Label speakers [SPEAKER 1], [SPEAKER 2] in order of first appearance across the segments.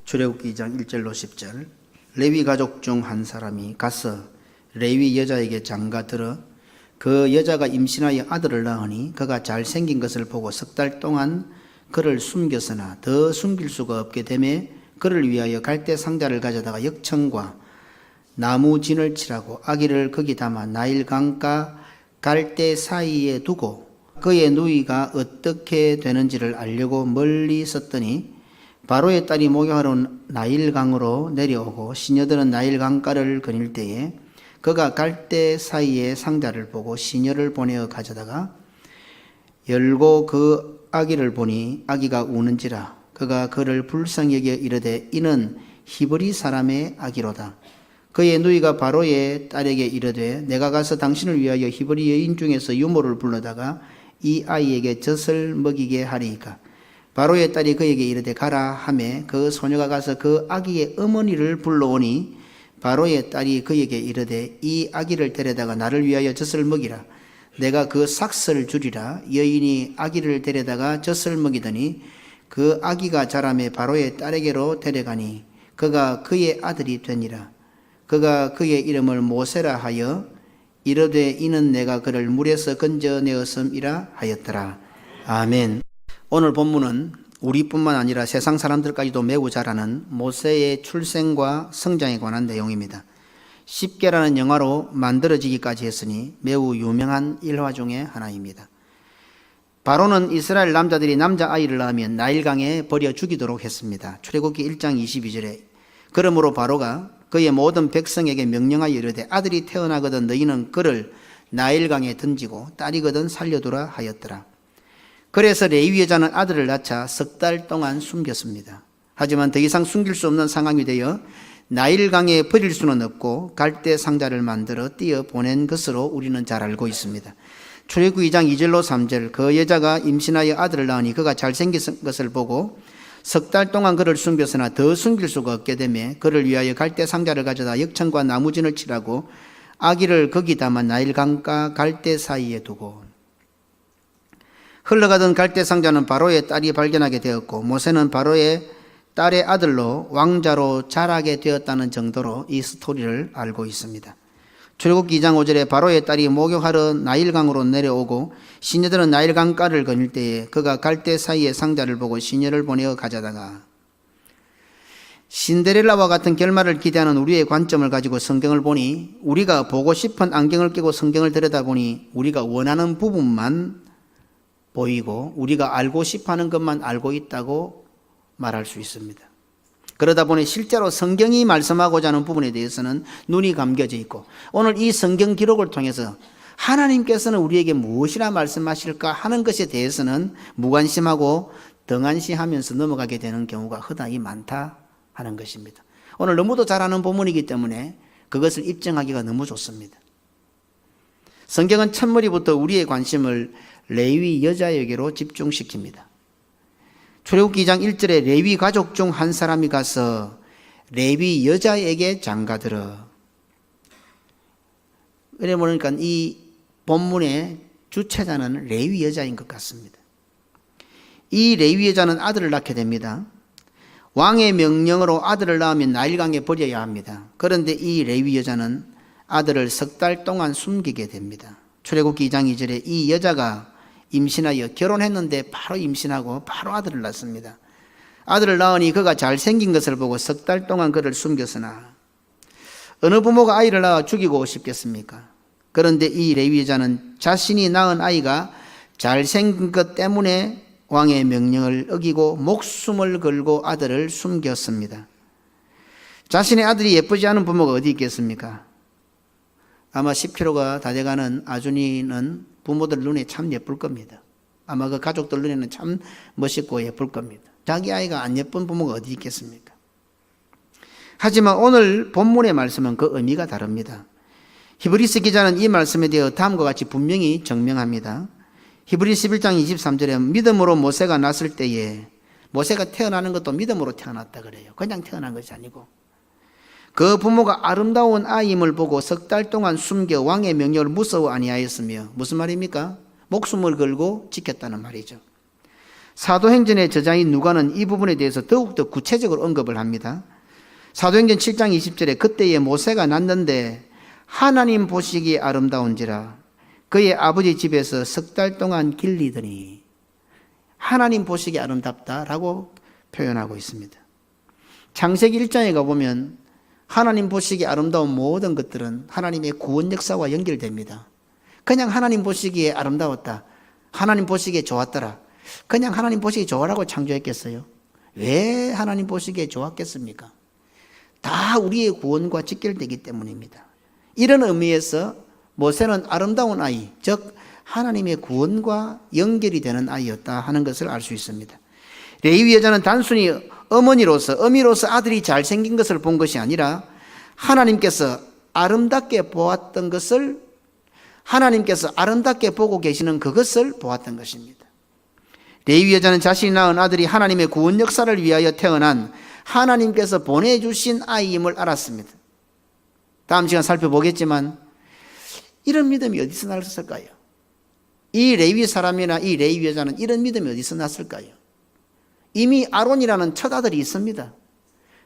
[SPEAKER 1] 출애굽기 2장 1절로 10절. 레위 가족 중 한 사람이 가서 레위 여자에게 장가들어 그 여자가 임신하여 아들을 낳으니 그가 잘생긴 것을 보고 석 달 동안 그를 숨겼으나 더 숨길 수가 없게 되매 그를 위하여 갈대 상자를 가져다가 역청과 나무 진을 칠하고 아기를 거기 담아 나일 강가 갈대 사이에 두고 그의 누이가 어떻게 되는지를 알려고 멀리 섰더니 바로의 딸이 목욕하러 나일강으로 내려오고 시녀들은 나일강가를 거닐 때에 그가 갈대 사이에 상자를 보고 시녀를 보내어 가져다가 열고 그 아기를 보니 아기가 우는지라 그가 그를 불쌍히 여겨 이르되 이는 히브리 사람의 아기로다. 그의 누이가 바로의 딸에게 이르되 내가 가서 당신을 위하여 히브리 여인 중에서 유모를 불러다가 이 아이에게 젖을 먹이게 하리이까. 바로의 딸이 그에게 이르되 가라 하매 그 소녀가 가서 그 아기의 어머니를 불러오니 바로의 딸이 그에게 이르되 이 아기를 데려다가 나를 위하여 젖을 먹이라. 내가 그 삭슬 주리라. 여인이 아기를 데려다가 젖을 먹이더니 그 아기가 자라매 바로의 딸에게로 데려가니 그가 그의 아들이 되니라. 그가 그의 이름을 모세라 하여 이르되 이는 내가 그를 물에서 건져내었음이라 하였더라. 아멘. 오늘 본문은 우리뿐만 아니라 세상 사람들까지도 매우 잘 아는 모세의 출생과 성장에 관한 내용입니다. 10개라는 영화로 만들어지기까지 했으니 매우 유명한 일화 중에 하나입니다. 바로는 이스라엘 남자들이 남자아이를 낳으면 나일강에 버려 죽이도록 했습니다. 출애굽기 1장 22절에 그러므로 바로가 그의 모든 백성에게 명령하여 이르되 아들이 태어나거든 너희는 그를 나일강에 던지고 딸이거든 살려두라 하였더라. 그래서 레위 여자는 아들을 낳자 석 달 동안 숨겼습니다. 하지만 더 이상 숨길 수 없는 상황이 되어 나일강에 버릴 수는 없고 갈대 상자를 만들어 띄어 보낸 것으로 우리는 잘 알고 있습니다. 출애굽기 2장 2절로 3절 그 여자가 임신하여 아들을 낳으니 그가 잘생긴 것을 보고 석 달 동안 그를 숨겼으나 더 숨길 수가 없게 되매 그를 위하여 갈대 상자를 가져다 역청과 나무진을 칠하고 아기를 거기 담아 나일강과 갈대 사이에 두고 흘러가던 갈대 상자는 바로의 딸이 발견하게 되었고 모세는 바로의 딸의 아들로 왕자로 자라게 되었다는 정도로 이 스토리를 알고 있습니다. 출애굽기 2장 5절에 바로의 딸이 목욕하러 나일강으로 내려오고 시녀들은 나일강가를 거닐 때에 그가 갈대 사이에 상자를 보고 시녀를 보내어 가져다가 신데렐라와 같은 결말을 기대하는 우리의 관점을 가지고 성경을 보니 우리가 보고 싶은 안경을 끼고 성경을 들여다보니 우리가 원하는 부분만 보이고 우리가 알고 싶어하는 것만 알고 있다고 말할 수 있습니다. 그러다 보니 실제로 성경이 말씀하고자 하는 부분에 대해서는 눈이 감겨져 있고 오늘 이 성경 기록을 통해서 하나님께서는 우리에게 무엇이라 말씀하실까 하는 것에 대해서는 무관심하고 등한시하면서 넘어가게 되는 경우가 허다히 많다 하는 것입니다. 오늘 너무도 잘 아는 본문이기 때문에 그것을 입증하기가 너무 좋습니다. 성경은 첫머리부터 우리의 관심을 레위 여자에게로 집중시킵니다. 출애굽기 2장 1절에 레위 가족 중 한 사람이 가서 레위 여자에게 장가들어. 그래 보니까 이 본문의 주체자는 레위 여자인 것 같습니다. 이 레위 여자는 아들을 낳게 됩니다. 왕의 명령으로 아들을 낳으면 나일강에 버려야 합니다. 그런데 이 레위 여자는 아들을 석 달 동안 숨기게 됩니다. 출애굽기 2장 2절에 이 여자가 임신하여 결혼했는데 바로 임신하고 바로 아들을 낳습니다. 아들을 낳으니 그가 잘생긴 것을 보고 석 달 동안 그를 숨겼으나 어느 부모가 아이를 낳아 죽이고 싶겠습니까? 그런데 이 레위 여자는 자신이 낳은 아이가 잘생긴 것 때문에 왕의 명령을 어기고 목숨을 걸고 아들을 숨겼습니다. 자신의 아들이 예쁘지 않은 부모가 어디 있겠습니까? 아마 10kg가 다 돼가는 아준이는 부모들 눈에 참 예쁠 겁니다. 아마 그 가족들 눈에는 참 멋있고 예쁠 겁니다. 자기 아이가 안 예쁜 부모가 어디 있겠습니까? 하지만 오늘 본문의 말씀은 그 의미가 다릅니다. 히브리서 기자는 이 말씀에 대해 다음과 같이 분명히 증명합니다. 히브리서 11장 23절에 믿음으로 모세가 났을 때에 모세가 태어나는 것도 믿음으로 태어났다 그래요. 그냥 태어난 것이 아니고 그 부모가 아름다운 아이임을 보고 석 달 동안 숨겨 왕의 명령을 무서워 아니하였으며 무슨 말입니까? 목숨을 걸고 지켰다는 말이죠. 사도행전의 저자인 누가는 이 부분에 대해서 더욱더 구체적으로 언급을 합니다. 사도행전 7장 20절에 그때에 모세가 났는데 하나님 보시기에 아름다운지라 그의 아버지 집에서 10달 동안 길리더니, 하나님 보시기에 아름답다라고 표현하고 있습니다. 창세기 1장에 가보면 하나님 보시기에 아름다운 모든 것들은 하나님의 구원 역사와 연결됩니다. 그냥 하나님 보시기에 아름다웠다, 하나님 보시기에 좋았더라, 그냥 하나님 보시기에 좋아라고 창조했겠어요? 왜 하나님 보시기에 좋았겠습니까? 다 우리의 구원과 직결되기 때문입니다. 이런 의미에서 모세는 아름다운 아이, 즉 하나님의 구원과 연결이 되는 아이였다 하는 것을 알 수 있습니다. 레위 여자는 단순히 어미로서 아들이 잘생긴 것을 본 것이 아니라 하나님께서 아름답게 보았던 것을, 하나님께서 아름답게 보고 계시는 그것을 보았던 것입니다. 레위 여자는 자신이 낳은 아들이 하나님의 구원 역사를 위하여 태어난 하나님께서 보내주신 아이임을 알았습니다. 다음 시간 살펴보겠지만 이런 믿음이 어디서 났을까요? 이 레위 사람이나 이 레위 여자는 이런 믿음이 어디서 났을까요? 이미 아론이라는 첫 아들이 있습니다.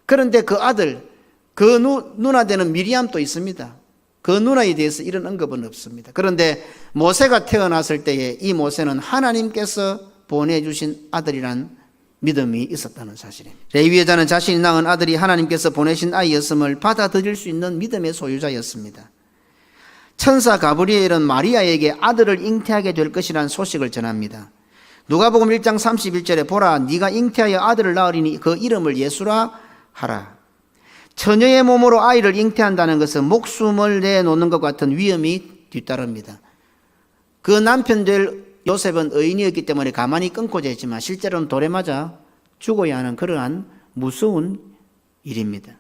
[SPEAKER 1] 그런데 그 아들, 그 누나 되는 미리암도 있습니다. 그 누나에 대해서 이런 언급은 없습니다. 그런데 모세가 태어났을 때에 이 모세는 하나님께서 보내주신 아들이란 믿음이 있었다는 사실입니다. 레위 여자는 자신이 낳은 아들이 하나님께서 보내신 아이였음을 받아들일 수 있는 믿음의 소유자였습니다. 천사 가브리엘은 마리아에게 아들을 잉태하게 될 것이라는 소식을 전합니다. 누가복음 1장 31절에 보라, 네가 잉태하여 아들을 낳으리니 그 이름을 예수라 하라. 처녀의 몸으로 아이를 잉태한다는 것은 목숨을 내놓는 것 같은 위험이 뒤따릅니다. 그 남편 될 요셉은 의인이었기 때문에 가만히 끊고자 했지만 실제로는 돌에 맞아 죽어야 하는 그러한 무서운 일입니다.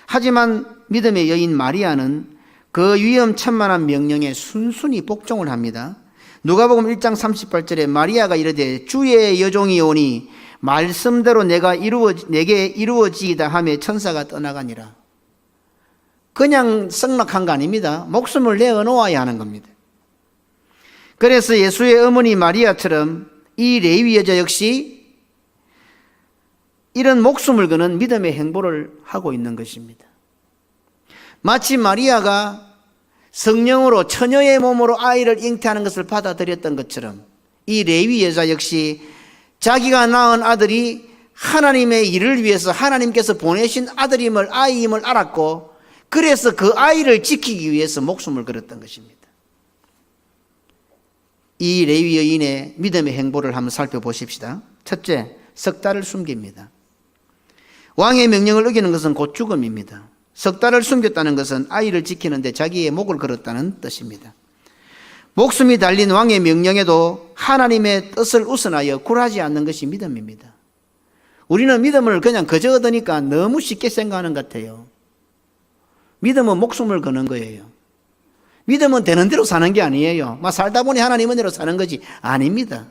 [SPEAKER 1] 하지만 믿음의 여인 마리아는 그 위험천만한 명령에 순순히 복종을 합니다. 누가복음 1장 38절에 마리아가 이르되 주의 여종이 오니 말씀대로 내게 이루어지이다 하며 천사가 떠나가니라. 그냥 승낙한 거 아닙니다. 목숨을 내어놓아야 하는 겁니다. 그래서 예수의 어머니 마리아처럼 이 레위 여자 역시 이런 목숨을 거는 믿음의 행보를 하고 있는 것입니다. 마치 마리아가 성령으로 처녀의 몸으로 아이를 잉태하는 것을 받아들였던 것처럼 이 레위 여자 역시 자기가 낳은 아들이 하나님의 일을 위해서 하나님께서 보내신 아이임을 알았고, 그래서 그 아이를 지키기 위해서 목숨을 걸었던 것입니다. 이 레위 여인의 믿음의 행보를 한번 살펴보십시다. 첫째, 석 달을 숨깁니다. 왕의 명령을 어기는 것은 곧 죽음입니다. 석 달을 숨겼다는 것은 아이를 지키는데 자기의 목을 걸었다는 뜻입니다. 목숨이 달린 왕의 명령에도 하나님의 뜻을 우선하여 굴하지 않는 것이 믿음입니다. 우리는 믿음을 그냥 그저 얻으니까 너무 쉽게 생각하는 것 같아요. 믿음은 목숨을 거는 거예요. 믿음은 되는 대로 사는 게 아니에요. 막 살다 보니 하나님 은혜로 사는 거지. 아닙니다.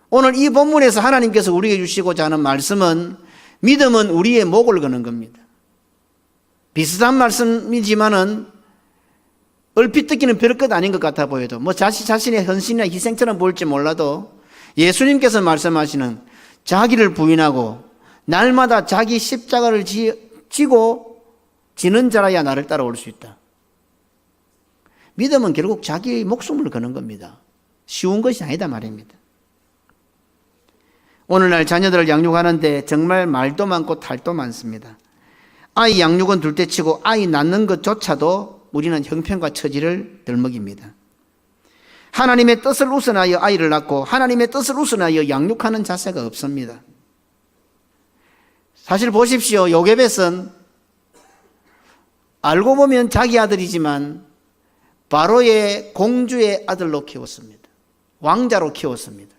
[SPEAKER 1] 오늘 이 본문에서 하나님께서 우리에게 주시고자 하는 말씀은 믿음은 우리의 목을 거는 겁니다. 비슷한 말씀이지만은 얼핏 듣기는 별것 아닌 것 같아 보여도 자신의 헌신이나 희생처럼 보일지 몰라도 예수님께서 말씀하시는 자기를 부인하고 날마다 자기 십자가를 지고 지는 자라야 나를 따라올 수 있다. 믿음은 결국 자기 목숨을 거는 겁니다. 쉬운 것이 아니다 말입니다. 오늘날 자녀들을 양육하는데 정말 말도 많고 탈도 많습니다. 아이 양육은 둘째치고 아이 낳는 것조차도 우리는 형편과 처지를 덜먹입니다. 하나님의 뜻을 우선하여 아이를 낳고 하나님의 뜻을 우선하여 양육하는 자세가 없습니다. 사실 보십시오. 요게벳은 알고 보면 자기 아들이지만 바로의 공주의 아들로 키웠습니다. 왕자로 키웠습니다.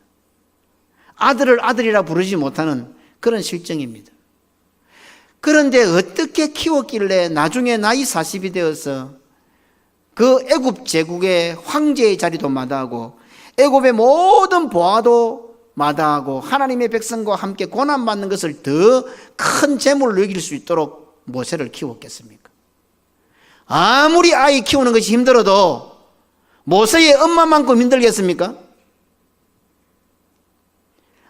[SPEAKER 1] 아들을 아들이라 부르지 못하는 그런 실정입니다. 그런데 어떻게 키웠길래 나중에 나이 40이 되어서 그 애굽 제국의 황제의 자리도 마다하고 애굽의 모든 보아도 마다하고 하나님의 백성과 함께 고난받는 것을 더 큰 재물로 여길 수 있도록 모세를 키웠겠습니까? 아무리 아이 키우는 것이 힘들어도 모세의 엄마만큼 힘들겠습니까?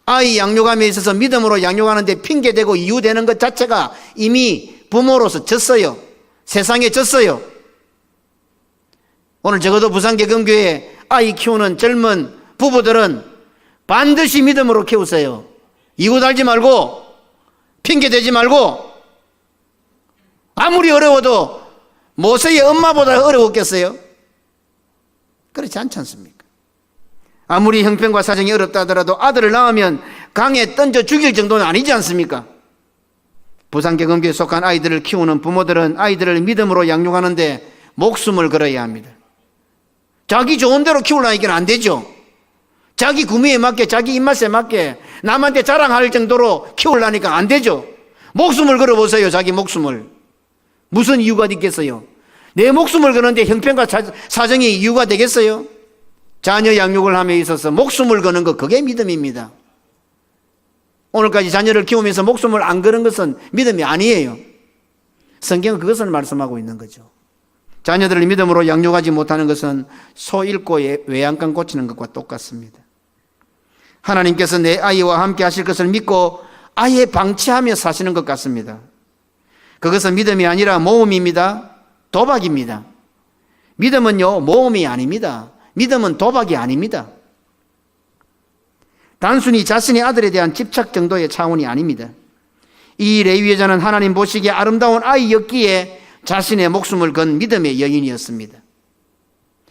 [SPEAKER 1] 아이 양육함에 있어서 믿음으로 양육하는데 핑계대고 이유되는 것 자체가 이미 부모로서 졌어요. 세상에 졌어요. 오늘 적어도 부산개금교회 아이 키우는 젊은 부부들은 반드시 믿음으로 키우세요. 이유 달지 말고 핑계대지 말고. 아무리 어려워도 모세의 엄마보다 어려웠겠어요? 그렇지 않지 않습니까? 아무리 형편과 사정이 어렵다 하더라도 아들을 낳으면 강에 던져 죽일 정도는 아니지 않습니까? 부산개금교에 속한 아이들을 키우는 부모들은 아이들을 믿음으로 양육하는데 목숨을 걸어야 합니다. 자기 좋은 대로 키우려니까 안 되죠. 자기 구미에 맞게 자기 입맛에 맞게 남한테 자랑할 정도로 키우려니까 안 되죠. 목숨을 걸어보세요. 자기 목숨을. 무슨 이유가 있겠어요? 내 목숨을 거는데 형편과 사정이 이유가 되겠어요? 자녀 양육을 함에 있어서 목숨을 거는 것, 그게 믿음입니다. 오늘까지 자녀를 키우면서 목숨을 안 거는 것은 믿음이 아니에요. 성경은 그것을 말씀하고 있는 거죠. 자녀들을 믿음으로 양육하지 못하는 것은 소 잃고 외양간 고치는 것과 똑같습니다. 하나님께서 내 아이와 함께 하실 것을 믿고 아예 방치하며 사시는 것 같습니다. 그것은 믿음이 아니라 모험입니다. 도박입니다. 믿음은요, 모험이 아닙니다. 믿음은 도박이 아닙니다. 단순히 자신의 아들에 대한 집착 정도의 차원이 아닙니다. 이 레위 여자는 하나님 보시기에 아름다운 아이였기에 자신의 목숨을 건 믿음의 여인이었습니다.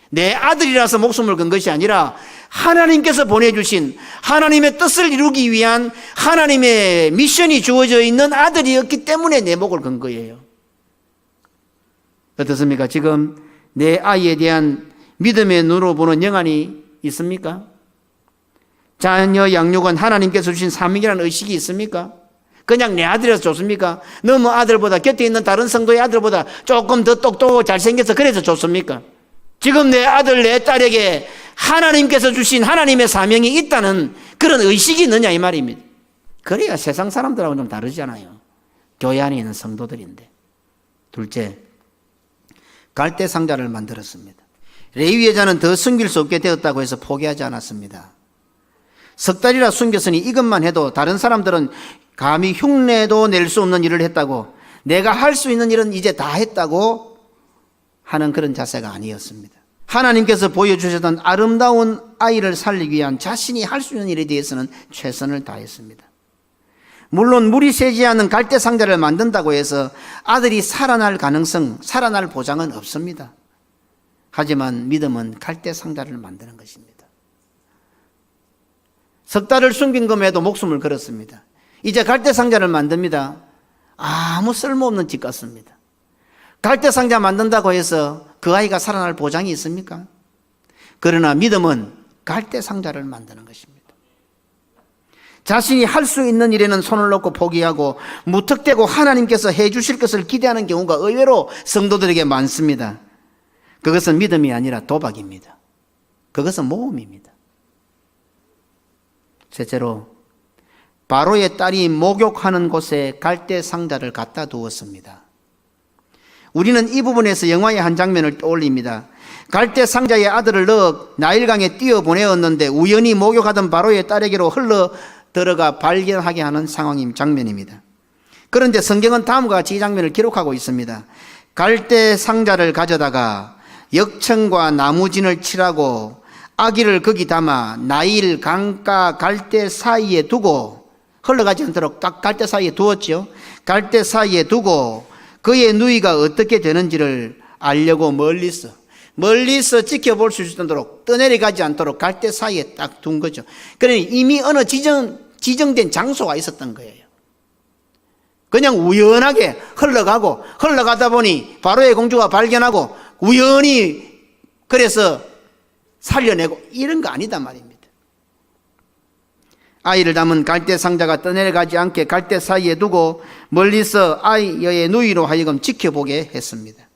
[SPEAKER 1] 내 아들이라서 목숨을 건 것이 아니라 하나님께서 보내주신 하나님의 뜻을 이루기 위한 하나님의 미션이 주어져 있는 아들이었기 때문에 내 목을 건 거예요. 어떻습니까? 지금 내 아이에 대한 믿음의 눈으로 보는 영안이 있습니까? 자녀 양육은 하나님께서 주신 사명이라는 의식이 있습니까? 그냥 내 아들이라서 좋습니까? 너무 아들보다 곁에 있는 다른 성도의 아들보다 조금 더 똑똑하고 잘생겨서 그래서 좋습니까? 지금 내 아들 내 딸에게 하나님께서 주신 하나님의 사명이 있다는 그런 의식이 있느냐 이 말입니다. 그래야 세상 사람들하고는 좀 다르잖아요. 교회 안에 있는 성도들인데. 둘째, 갈대 상자를 만들었습니다. 레위 여자는 더 숨길 수 없게 되었다고 해서 포기하지 않았습니다. 석 달이나 숨겼으니 이것만 해도 다른 사람들은 감히 흉내도 낼 수 없는 일을 했다고, 내가 할 수 있는 일은 이제 다 했다고 하는 그런 자세가 아니었습니다. 하나님께서 보여주셨던 아름다운 아이를 살리기 위한 자신이 할 수 있는 일에 대해서는 최선을 다했습니다. 물론 물이 새지 않은 갈대 상자를 만든다고 해서 아들이 살아날 가능성, 살아날 보장은 없습니다. 하지만 믿음은 갈대 상자를 만드는 것입니다. 석 달을 숨긴 것에도 목숨을 걸었습니다. 이제 갈대 상자를 만듭니다. 아무 쓸모없는 짓 같습니다. 갈대 상자 만든다고 해서 그 아이가 살아날 보장이 있습니까? 그러나 믿음은 갈대 상자를 만드는 것입니다. 자신이 할 수 있는 일에는 손을 놓고 포기하고 무턱대고 하나님께서 해 주실 것을 기대하는 경우가 의외로 성도들에게 많습니다. 그것은 믿음이 아니라 도박입니다. 그것은 모험입니다. 셋째로, 바로의 딸이 목욕하는 곳에 갈대 상자를 갖다 두었습니다. 우리는 이 부분에서 영화의 한 장면을 떠올립니다. 갈대 상자에 아들을 넣어 나일강에 뛰어보내었는데 우연히 목욕하던 바로의 딸에게로 흘러 들어가 발견하게 하는 장면입니다. 그런데 성경은 다음과 같이 이 장면을 기록하고 있습니다. 갈대 상자를 가져다가 역청과 나무진을 칠하고 아기를 거기 담아 나일 강가 갈대 사이에 두고, 흘러가지 않도록 딱 갈대 사이에 두었죠. 갈대 사이에 두고 그의 누이가 어떻게 되는지를 알려고 멀리서 지켜볼 수 있도록, 떠내려가지 않도록 갈대 사이에 딱 둔 거죠. 그러니 이미 어느 지정된 장소가 있었던 거예요. 그냥 우연하게 흘러가다 보니 바로의 공주가 발견하고 우연히 그래서 살려내고 이런 거 아니다 말입니다. 아이를 담은 갈대 상자가 떠내려가지 않게 갈대 사이에 두고 멀리서 아이의 누이로 하여금 지켜보게 했습니다.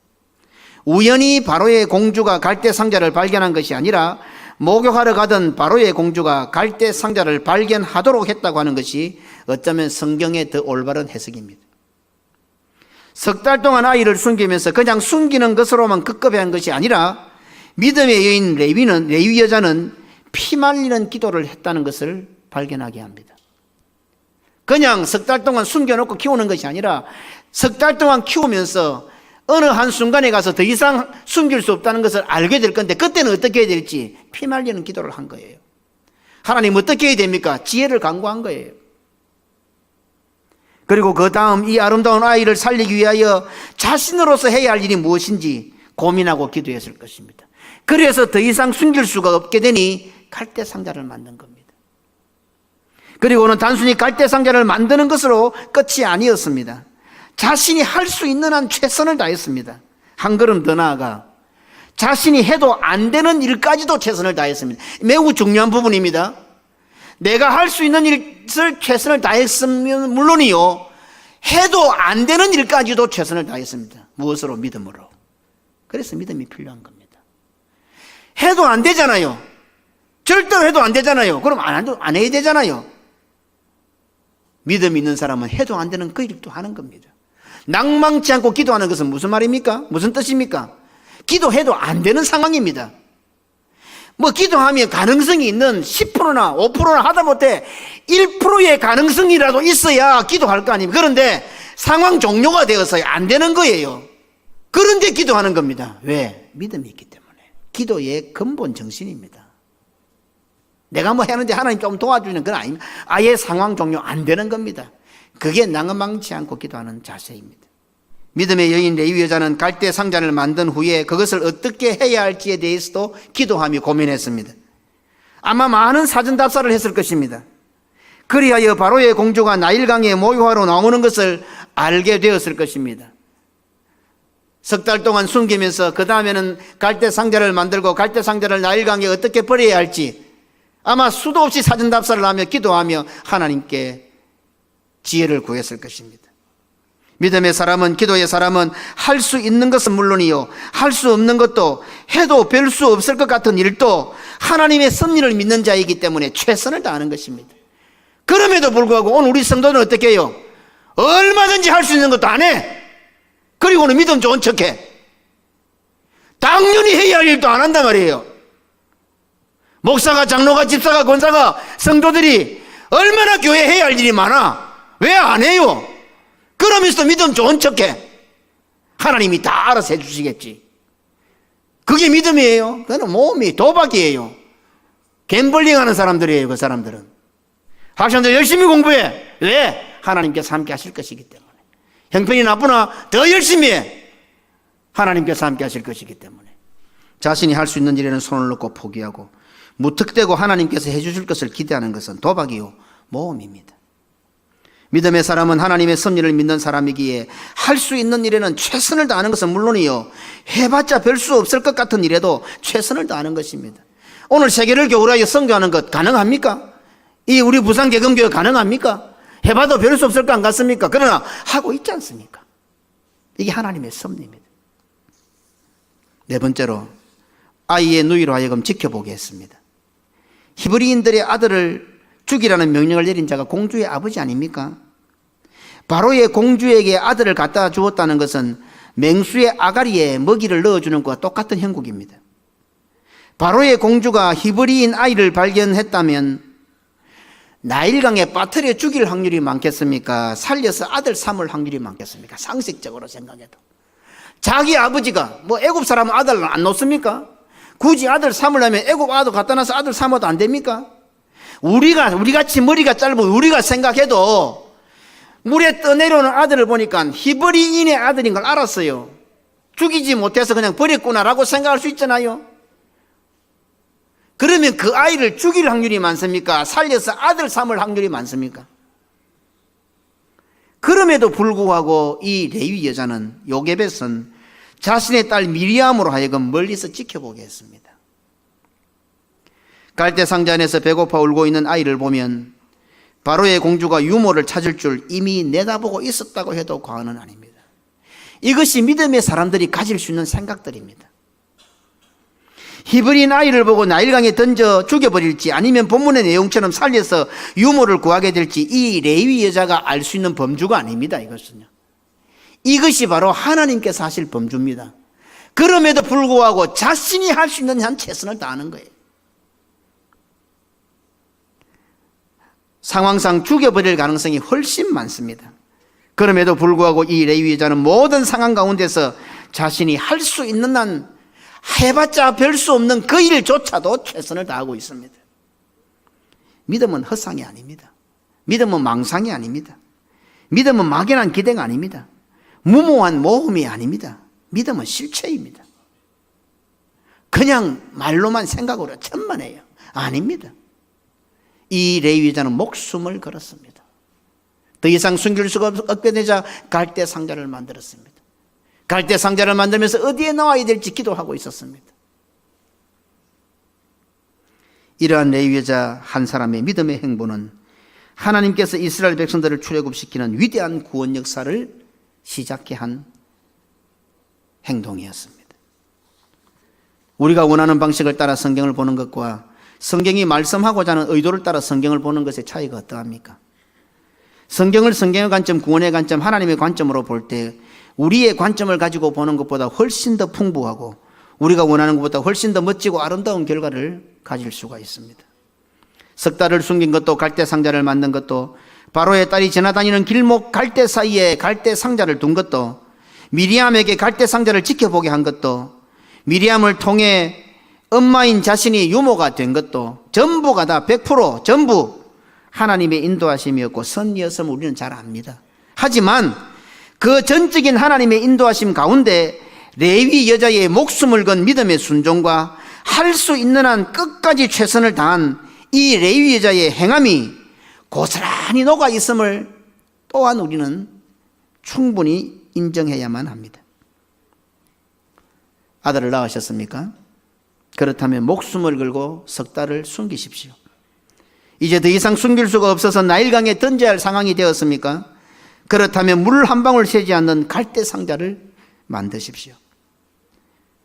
[SPEAKER 1] 우연히 바로의 공주가 갈대 상자를 발견한 것이 아니라 목욕하러 가던 바로의 공주가 갈대 상자를 발견하도록 했다고 하는 것이 어쩌면 성경의 더 올바른 해석입니다. 석 달 동안 아이를 숨기면서 그냥 숨기는 것으로만 급급해한 것이 아니라 믿음의 여인 레위 여자는 피 말리는 기도를 했다는 것을 발견하게 합니다. 그냥 석 달 동안 숨겨놓고 키우는 것이 아니라 석 달 동안 키우면서 어느 한순간에 가서 더 이상 숨길 수 없다는 것을 알게 될 건데, 그때는 어떻게 해야 될지 피말리는 기도를 한 거예요. 하나님 어떻게 해야 됩니까? 지혜를 간구한 거예요. 그리고 그 다음 이 아름다운 아이를 살리기 위하여 자신으로서 해야 할 일이 무엇인지 고민하고 기도했을 것입니다. 그래서 더 이상 숨길 수가 없게 되니 갈대 상자를 만든 겁니다. 그리고는 단순히 갈대 상자를 만드는 것으로 끝이 아니었습니다. 자신이 할 수 있는 한 최선을 다했습니다. 한 걸음 더 나아가 자신이 해도 안 되는 일까지도 최선을 다했습니다. 매우 중요한 부분입니다. 내가 할 수 있는 일을 최선을 다했으면 물론이요, 해도 안 되는 일까지도 최선을 다했습니다. 무엇으로? 믿음으로. 그래서 믿음이 필요한 겁니다. 해도 안 되잖아요. 절대로 해도 안 되잖아요. 그럼 안 해야 되잖아요. 믿음이 있는 사람은 해도 안 되는 그 일도 하는 겁니다. 낭망치 않고 기도하는 것은 무슨 말입니까? 무슨 뜻입니까? 기도해도 안 되는 상황입니다. 뭐 기도하면 가능성이 있는 10%나 5%나 하다못해 1%의 가능성이라도 있어야 기도할 거 아닙니까? 그런데 상황 종료가 되어서 안 되는 거예요. 그런데 기도하는 겁니다. 왜? 믿음이 있기 때문에. 기도의 근본 정신입니다. 내가 뭐 하는데 하나님 좀 도와주는 건 아닙니다. 아예 상황 종료 안 되는 겁니다. 그게 낭만치 않고 기도하는 자세입니다. 믿음의 여인 레위 여자는 갈대 상자를 만든 후에 그것을 어떻게 해야 할지에 대해서도 기도하며 고민했습니다. 아마 많은 사전답사를 했을 것입니다. 그리하여 바로의 공주가 나일강에 모유하러 나오는 것을 알게 되었을 것입니다. 석 달 동안 숨기면서 그 다음에는 갈대 상자를 만들고 갈대 상자를 나일강에 어떻게 버려야 할지 아마 수도 없이 사전답사를 하며 기도하며 하나님께 지혜를 구했을 것입니다. 믿음의 사람은, 기도의 사람은 할 수 있는 것은 물론이요, 할 수 없는 것도, 해도 별 수 없을 것 같은 일도 하나님의 섭리를 믿는 자이기 때문에 최선을 다하는 것입니다. 그럼에도 불구하고 오늘 우리 성도는 어떻게 해요? 얼마든지 할 수 있는 것도 안 해. 그리고는 믿음 좋은 척해. 당연히 해야 할 일도 안 한단 말이에요. 목사가, 장로가, 집사가, 권사가, 성도들이 얼마나 교회 해야 할 일이 많아. 왜 안 해요? 그러면서도 믿음 좋은 척해. 하나님이 다 알아서 해주시겠지. 그게 믿음이에요. 그거는 몸이 도박이에요. 갬블링 하는 사람들이에요. 그 사람들은. 학생들 열심히 공부해. 왜? 하나님께서 함께 하실 것이기 때문에. 형편이 나쁘나 더 열심히 해. 하나님께서 함께 하실 것이기 때문에. 자신이 할 수 있는 일에는 손을 놓고 포기하고 무턱대고 하나님께서 해주실 것을 기대하는 것은 도박이요, 모험입니다. 믿음의 사람은 하나님의 섭리를 믿는 사람이기에 할 수 있는 일에는 최선을 다하는 것은 물론이요, 해봤자 별 수 없을 것 같은 일에도 최선을 다하는 것입니다. 오늘 세계를 교훈하여 선교하는 것 가능합니까? 이 우리 부산개근교회 가능합니까? 해봐도 별 수 없을 것 같습니까? 그러나 하고 있지 않습니까? 이게 하나님의 섭리입니다. 네 번째로 아이의 누이로 하여금 지켜보게 했습니다. 히브리인들의 아들을 죽이라는 명령을 내린 자가 공주의 아버지 아닙니까? 바로의 공주에게 아들을 갖다 주었다는 것은 맹수의 아가리에 먹이를 넣어주는 것과 똑같은 형국입니다. 바로의 공주가 히브리인 아이를 발견했다면 나일강에 빠뜨려 죽일 확률이 많겠습니까? 살려서 아들 삼을 확률이 많겠습니까? 상식적으로 생각해도. 자기 아버지가 뭐 애굽 사람은 아들을 안 놓습니까? 굳이 아들 삼으려면 애굽 아들 갖다 놔서 아들 삼아도 안 됩니까? 우리같이 머리가 짧은 우리가 생각해도 물에 떠내려오는 아들을 보니까 히브리인의 아들인 걸 알았어요. 죽이지 못해서 그냥 버렸구나라고 생각할 수 있잖아요. 그러면 그 아이를 죽일 확률이 많습니까? 살려서 아들 삼을 확률이 많습니까? 그럼에도 불구하고 이 레위 여자는, 요게벳은 자신의 딸 미리암으로 하여금 멀리서 지켜보게 했습니다. 갈대 상자 안에서 배고파 울고 있는 아이를 보면 바로의 공주가 유모를 찾을 줄 이미 내다보고 있었다고 해도 과언은 아닙니다. 이것이 믿음의 사람들이 가질 수 있는 생각들입니다. 히브리인 아이를 보고 나일강에 던져 죽여버릴지 아니면 본문의 내용처럼 살려서 유모를 구하게 될지 이 레위 여자가 알 수 있는 범주가 아닙니다. 이것이 바로 하나님께서 하실 범주입니다. 그럼에도 불구하고 자신이 할 수 있는 한 최선을 다하는 거예요. 상황상 죽여버릴 가능성이 훨씬 많습니다. 그럼에도 불구하고 이 레위 여자는 모든 상황 가운데서 자신이 할 수 있는 한 해봤자 별 수 없는 그 일조차도 최선을 다하고 있습니다. 믿음은 헛상이 아닙니다. 믿음은 망상이 아닙니다. 믿음은 막연한 기대가 아닙니다. 무모한 모험이 아닙니다. 믿음은 실체입니다. 그냥 말로만 생각으로 천만해요. 아닙니다. 이 레위 여자는 목숨을 걸었습니다. 더 이상 숨길 수가 없게 되자 갈대 상자를 만들었습니다. 갈대 상자를 만들면서 어디에 넣어야 될지 기도하고 있었습니다. 이러한 레위 여자 한 사람의 믿음의 행보는 하나님께서 이스라엘 백성들을 출애굽시키는 위대한 구원 역사를 시작케 한 행동이었습니다. 우리가 원하는 방식을 따라 성경을 보는 것과 성경이 말씀하고자 하는 의도를 따라 성경을 보는 것의 차이가 어떠합니까? 성경을 성경의 관점, 구원의 관점, 하나님의 관점으로 볼 때 우리의 관점을 가지고 보는 것보다 훨씬 더 풍부하고 우리가 원하는 것보다 훨씬 더 멋지고 아름다운 결과를 가질 수가 있습니다. 석 달을 숨긴 것도 갈대 상자를 만든 것도 바로의 딸이 지나다니는 길목 갈대 사이에 갈대 상자를 둔 것도 미리암에게 갈대 상자를 지켜보게 한 것도 미리암을 통해 엄마인 자신이 유모가 된 것도 전부가 다 100% 전부 하나님의 인도하심이었고 선이었음을 우리는 잘 압니다. 하지만 그 전적인 하나님의 인도하심 가운데 레위 여자의 목숨을 건 믿음의 순종과 할 수 있는 한 끝까지 최선을 다한 이 레위 여자의 행함이 고스란히 녹아 있음을 또한 우리는 충분히 인정해야만 합니다. 아들을 낳으셨습니까? 그렇다면 목숨을 걸고 석 달을 숨기십시오. 이제 더 이상 숨길 수가 없어서 나일강에 던져야 할 상황이 되었습니까? 그렇다면 물 한 방울 새지 않는 갈대 상자를 만드십시오.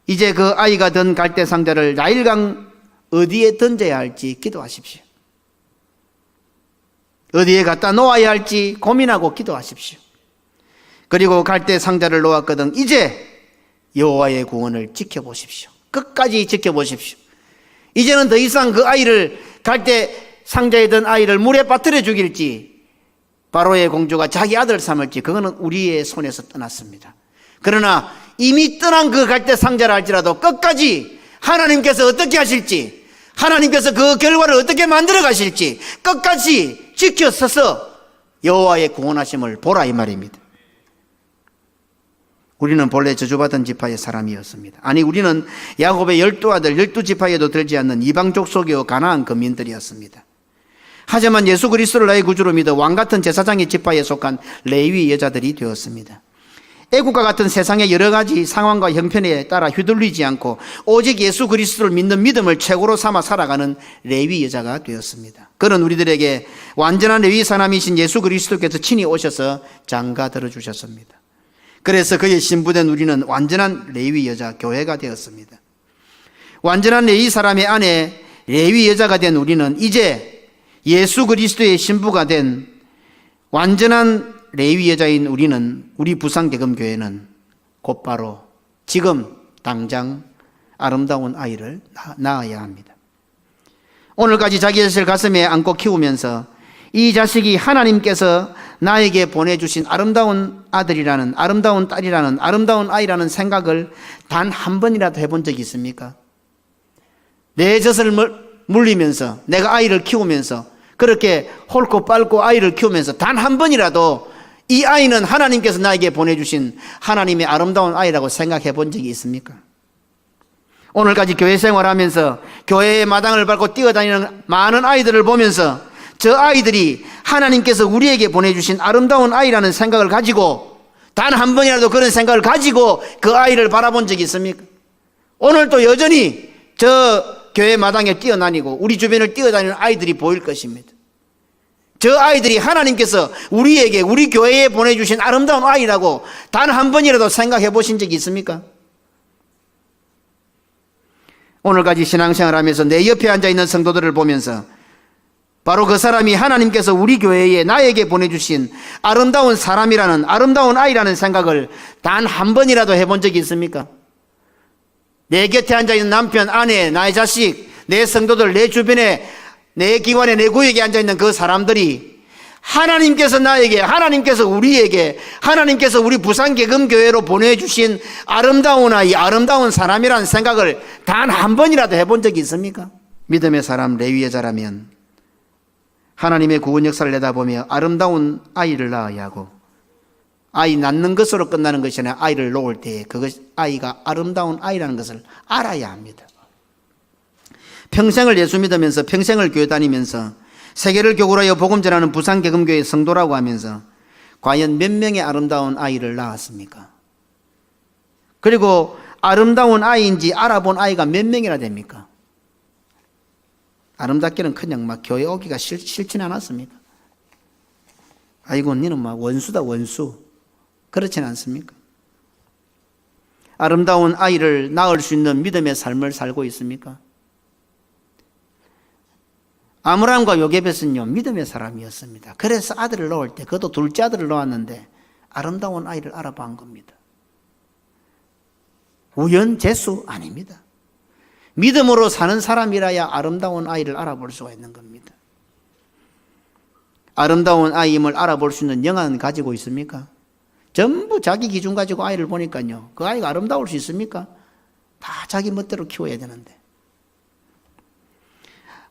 [SPEAKER 1] 이제 그 아이가 든 갈대 상자를 나일강 어디에 던져야 할지 기도하십시오. 어디에 갖다 놓아야 할지 고민하고 기도하십시오. 그리고 갈대 상자를 놓았거든 이제 여호와의 구원을 지켜보십시오. 끝까지 지켜보십시오. 이제는 더 이상 그 아이를 갈대 상자에 든 아이를 물에 빠뜨려 죽일지 바로의 공주가 자기 아들 삼을지 그거는 우리의 손에서 떠났습니다. 그러나 이미 떠난 그 갈대 상자를 할지라도 끝까지 하나님께서 어떻게 하실지 하나님께서 그 결과를 어떻게 만들어 가실지 끝까지 지켜서서 여호와의 구원하심을 보라 이 말입니다. 우리는 본래 저주받은 지파의 사람이었습니다. 아니 우리는 야곱의 12아들 12지파에도 들지 않는 이방 족속이요 가나안 거민들이었습니다. 하지만 예수 그리스도를 나의 구주로 믿어 왕같은 제사장의 지파에 속한 레위 여자들이 되었습니다. 애국과 같은 세상의 여러 가지 상황과 형편에 따라 휘둘리지 않고 오직 예수 그리스도를 믿는 믿음을 최고로 삼아 살아가는 레위 여자가 되었습니다. 그는 우리들에게 완전한 레위 사람이신 예수 그리스도께서 친히 오셔서 장가 들어주셨습니다. 그래서 그의 신부된 우리는 완전한 레위 여자 교회가 되었습니다. 완전한 레위 사람의 아내 레위 여자가 된 우리는 이제 예수 그리스도의 신부가 된 완전한 레위 여자인 우리는 우리 부산개금교회는 곧바로 지금 당장 아름다운 아이를 낳아야 합니다. 오늘까지 자기 자신을 가슴에 안고 키우면서 이 자식이 하나님께서 나에게 보내주신 아름다운 아들이라는 아름다운 딸이라는 아름다운 아이라는 생각을 단 한 번이라도 해본 적이 있습니까? 내 젖을 물리면서 내가 아이를 키우면서 그렇게 홀고 빨고 아이를 키우면서 단 한 번이라도 이 아이는 하나님께서 나에게 보내주신 하나님의 아름다운 아이라고 생각해 본 적이 있습니까? 오늘까지 교회 생활하면서 교회의 마당을 밟고 뛰어다니는 많은 아이들을 보면서 저 아이들이 하나님께서 우리에게 보내주신 아름다운 아이라는 생각을 가지고 단 한 번이라도 그런 생각을 가지고 그 아이를 바라본 적이 있습니까? 오늘도 여전히 저 교회 마당에 뛰어다니고 우리 주변을 뛰어다니는 아이들이 보일 것입니다. 저 아이들이 하나님께서 우리에게 우리 교회에 보내주신 아름다운 아이라고 단 한 번이라도 생각해 보신 적이 있습니까? 오늘까지 신앙생활하면서 내 옆에 앉아있는 성도들을 보면서 바로 그 사람이 하나님께서 우리 교회에 나에게 보내주신 아름다운 사람이라는 아름다운 아이라는 생각을 단 한 번이라도 해본 적이 있습니까? 내 곁에 앉아있는 남편, 아내, 나의 자식, 내 성도들, 내 주변에 내 기관에 내 구역에 앉아있는 그 사람들이 하나님께서 나에게, 하나님께서 우리에게, 하나님께서 우리 부산계금교회로 보내주신 아름다운 아이, 아름다운 사람이라는 생각을 단 한 번이라도 해본 적이 있습니까? 믿음의 사람 레위 여자라면 하나님의 구원 역사를 내다보며 아름다운 아이를 낳아야 하고, 아이 낳는 것으로 끝나는 것이 아니라 아이를 놓을 때 그것, 아이가 아름다운 아이라는 것을 알아야 합니다. 평생을 예수 믿으면서, 평생을 교회 다니면서, 세계를 교구하여 복음 전하는 부산계금교회 성도라고 하면서 과연 몇 명의 아름다운 아이를 낳았습니까? 그리고 아름다운 아이인지 알아본 아이가 몇 명이나 됩니까? 아름답기는 그냥 막 교회 오기가 싫지는 않았습니까? 아이고 니는 막 원수다 원수, 그렇지는 않습니까? 아름다운 아이를 낳을 수 있는 믿음의 삶을 살고 있습니까? 아므람과 요게벳은요 믿음의 사람이었습니다. 그래서 아들을 낳을 때, 그것도 둘째 아들을 낳았는데 아름다운 아이를 알아본 겁니다. 우연재수 아닙니다. 믿음으로 사는 사람이라야 아름다운 아이를 알아볼 수가 있는 겁니다. 아름다운 아이임을 알아볼 수 있는 영안은 가지고 있습니까? 전부 자기 기준 가지고 아이를 보니까요, 그 아이가 아름다울 수 있습니까? 다 자기 멋대로 키워야 되는데.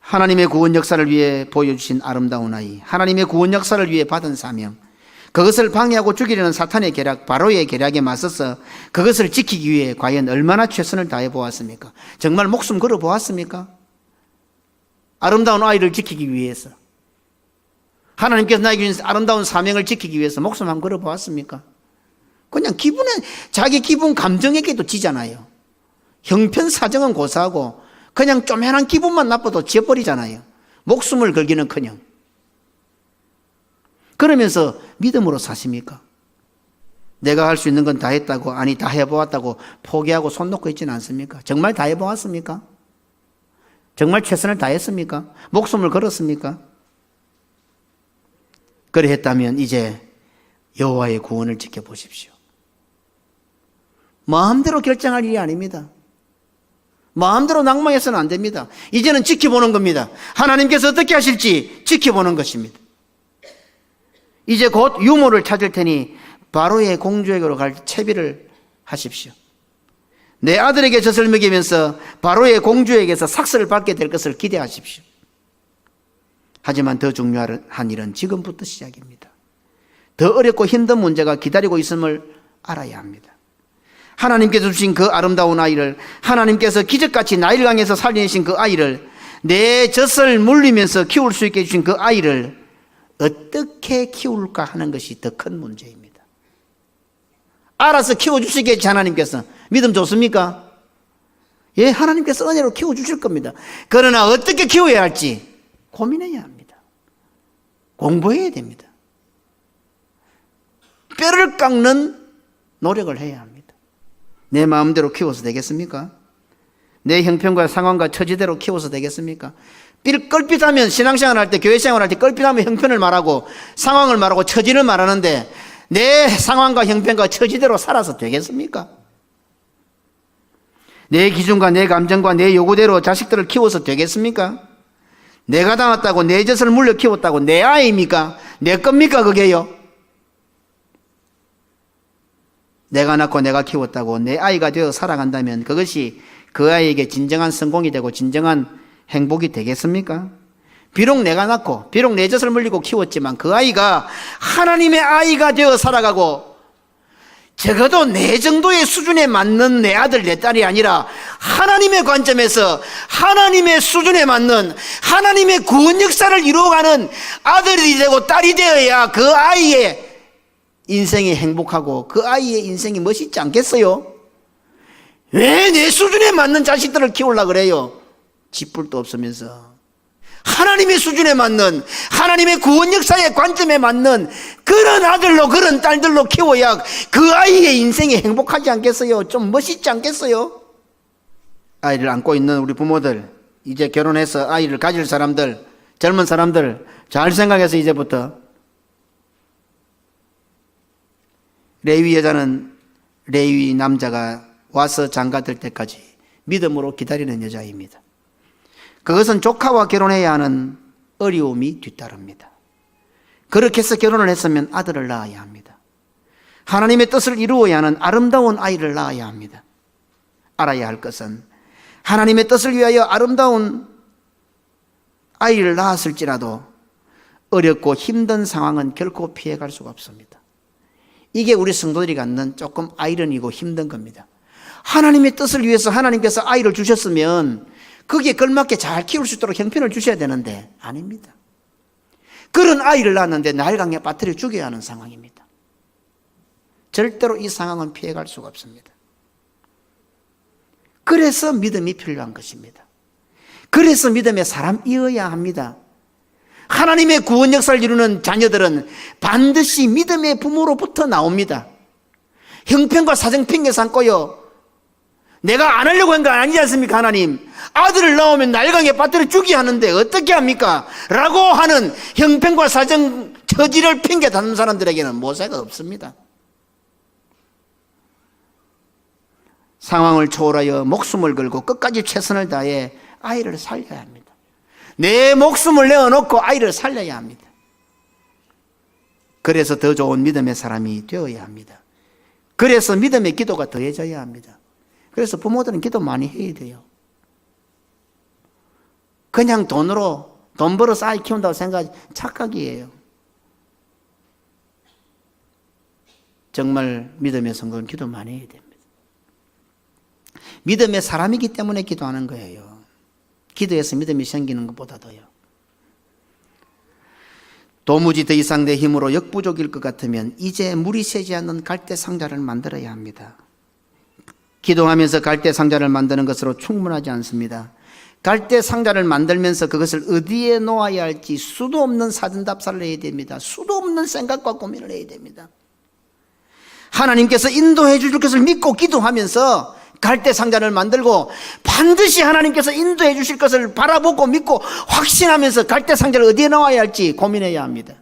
[SPEAKER 1] 하나님의 구원 역사를 위해 보여주신 아름다운 아이, 하나님의 구원 역사를 위해 받은 사명, 그것을 방해하고 죽이려는 사탄의 계략, 바로의 계략에 맞서서 그것을 지키기 위해 과연 얼마나 최선을 다해 보았습니까? 정말 목숨 걸어 보았습니까? 아름다운 아이를 지키기 위해서, 하나님께서 나에게 주신 아름다운 사명을 지키기 위해서 목숨 한번 걸어 보았습니까? 그냥 기분에, 자기 기분 감정에게도 지잖아요. 형편사정은 고사하고 그냥 쪼매난 기분만 나빠도 지어버리잖아요. 목숨을 걸기는커녕. 그러면서 믿음으로 사십니까? 내가 할 수 있는 건 다 했다고, 아니 다 해보았다고 포기하고 손 놓고 있지는 않습니까? 정말 다 해보았습니까? 정말 최선을 다했습니까? 목숨을 걸었습니까? 그래 했다면 이제 여호와의 구원을 지켜보십시오. 마음대로 결정할 일이 아닙니다. 마음대로 낭망해서는 안 됩니다. 이제는 지켜보는 겁니다. 하나님께서 어떻게 하실지 지켜보는 것입니다. 이제 곧 유모를 찾을 테니 바로의 공주에게로 갈 채비를 하십시오. 내 아들에게 젖을 먹이면서 바로의 공주에게서 삭스를 받게 될 것을 기대하십시오. 하지만 더 중요한 일은 지금부터 시작입니다. 더 어렵고 힘든 문제가 기다리고 있음을 알아야 합니다. 하나님께서 주신 그 아름다운 아이를, 하나님께서 기적같이 나일을 강에서 살려내신 그 아이를, 내 젖을 물리면서 키울 수 있게 해주신 그 아이를 어떻게 키울까 하는 것이 더 큰 문제입니다. 알아서 키워주시겠지 하나님께서. 믿음 좋습니까? 예, 하나님께서 은혜로 키워주실 겁니다. 그러나 어떻게 키워야 할지 고민해야 합니다. 공부해야 됩니다. 뼈를 깎는 노력을 해야 합니다. 내 마음대로 키워서 되겠습니까? 내 형편과 상황과 처지대로 키워서 되겠습니까? 껄핏하면 신앙생활 할 때, 교회생활 할 때 껄핏하면 형편을 말하고 상황을 말하고 처지를 말하는데 내 상황과 형편과 처지대로 살아서 되겠습니까? 내 기준과 내 감정과 내 요구대로 자식들을 키워서 되겠습니까? 내가 낳았다고, 내 젖을 물려 키웠다고 내 아이입니까? 내 겁니까 그게요? 내가 낳고 내가 키웠다고 내 아이가 되어 살아간다면 그것이 그 아이에게 진정한 성공이 되고 진정한 행복이 되겠습니까? 비록 내가 낳고 비록 내 젖을 물리고 키웠지만 그 아이가 하나님의 아이가 되어 살아가고, 적어도 내 정도의 수준에 맞는 내 아들 내 딸이 아니라 하나님의 관점에서 하나님의 수준에 맞는 하나님의 구원 역사를 이루어가는 아들이 되고 딸이 되어야 그 아이의 인생이 행복하고 그 아이의 인생이 멋있지 않겠어요? 왜 내 수준에 맞는 자식들을 키우려고 그래요? 쥐뿔도 없으면서. 하나님의 수준에 맞는, 하나님의 구원 역사의 관점에 맞는 그런 아들로 그런 딸들로 키워야 그 아이의 인생이 행복하지 않겠어요? 좀 멋있지 않겠어요? 아이를 안고 있는 우리 부모들, 이제 결혼해서 아이를 가질 사람들, 젊은 사람들 잘 생각해서 이제부터 레위 여자는 레위 남자가 와서 장가들 때까지 믿음으로 기다리는 여자입니다. 그것은 조카와 결혼해야 하는 어려움이 뒤따릅니다. 그렇게 해서 결혼을 했으면 아들을 낳아야 합니다. 하나님의 뜻을 이루어야 하는 아름다운 아이를 낳아야 합니다. 알아야 할 것은 하나님의 뜻을 위하여 아름다운 아이를 낳았을지라도 어렵고 힘든 상황은 결코 피해갈 수가 없습니다. 이게 우리 성도들이 갖는 조금 아이러니고 힘든 겁니다. 하나님의 뜻을 위해서 하나님께서 아이를 주셨으면 거기에 걸맞게 잘 키울 수 있도록 형편을 주셔야 되는데 아닙니다. 그런 아이를 낳았는데 나일강에 빠뜨려 죽여야 하는 상황입니다. 절대로 이 상황은 피해갈 수가 없습니다. 그래서 믿음이 필요한 것입니다. 그래서 믿음의 사람이어야 합니다. 하나님의 구원 역사를 이루는 자녀들은 반드시 믿음의 부모로부터 나옵니다. 형편과 사정 핑계 삼고요, 내가 안 하려고 한 거 아니지 않습니까? 하나님, 아들을 낳으면 나일강에 빠뜨려 죽여야 하는데 어떻게 합니까? 라고 하는 형편과 사정 처지를 핑계 담는 사람들에게는 모세가 없습니다. 상황을 초월하여 목숨을 걸고 끝까지 최선을 다해 아이를 살려야 합니다. 내 목숨을 내어놓고 아이를 살려야 합니다. 그래서 더 좋은 믿음의 사람이 되어야 합니다. 그래서 믿음의 기도가 더해져야 합니다. 그래서 부모들은 기도 많이 해야 돼요. 그냥 돈으로 돈 벌어서 아이 키운다고 생각하지 착각이에요. 정말 믿음의 성도는 기도 많이 해야 됩니다. 믿음의 사람이기 때문에 기도하는 거예요. 기도해서 믿음이 생기는 것보다도요. 도무지 더 이상 내 힘으로 역부족일 것 같으면 이제 물이 새지 않는 갈대 상자를 만들어야 합니다. 기도하면서 갈대 상자를 만드는 것으로 충분하지 않습니다. 갈대 상자를 만들면서 그것을 어디에 놓아야 할지 수도 없는 사전답사를 해야 됩니다. 수도 없는 생각과 고민을 해야 됩니다. 하나님께서 인도해 주실 것을 믿고 기도하면서 갈대 상자를 만들고 반드시 하나님께서 인도해 주실 것을 바라보고 믿고 확신하면서 갈대 상자를 어디에 놓아야 할지 고민해야 합니다.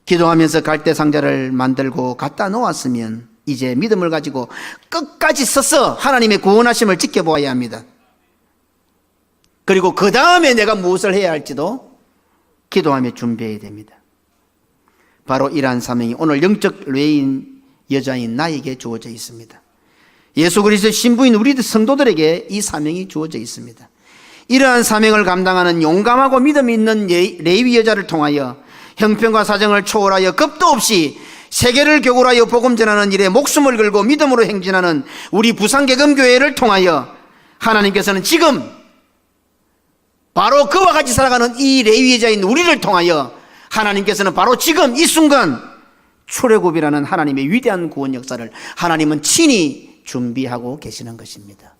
[SPEAKER 1] 기도하면서 갈대 상자를 만들고 갖다 놓았으면 이제 믿음을 가지고 끝까지 서서 하나님의 구원하심을 지켜보아야 합니다. 그리고 그 다음에 내가 무엇을 해야 할지도 기도하며 준비해야 됩니다. 바로 이러한 사명이 오늘 영적 레위인 여자인 나에게 주어져 있습니다. 예수 그리스도의 신부인 우리 성도들에게 이 사명이 주어져 있습니다. 이러한 사명을 감당하는 용감하고 믿음이 있는 레위 여자를 통하여 형편과 사정을 초월하여 겁도 없이 세계를 교굴하여 복음 전하는 일에 목숨을 걸고 믿음으로 행진하는 우리 부산개금교회를 통하여 하나님께서는 지금 바로 그와 같이 살아가는 이 레위 여자인 우리를 통하여 하나님께서는 바로 지금 이 순간 출애굽이라는 하나님의 위대한 구원 역사를 하나님은 친히 준비하고 계시는 것입니다.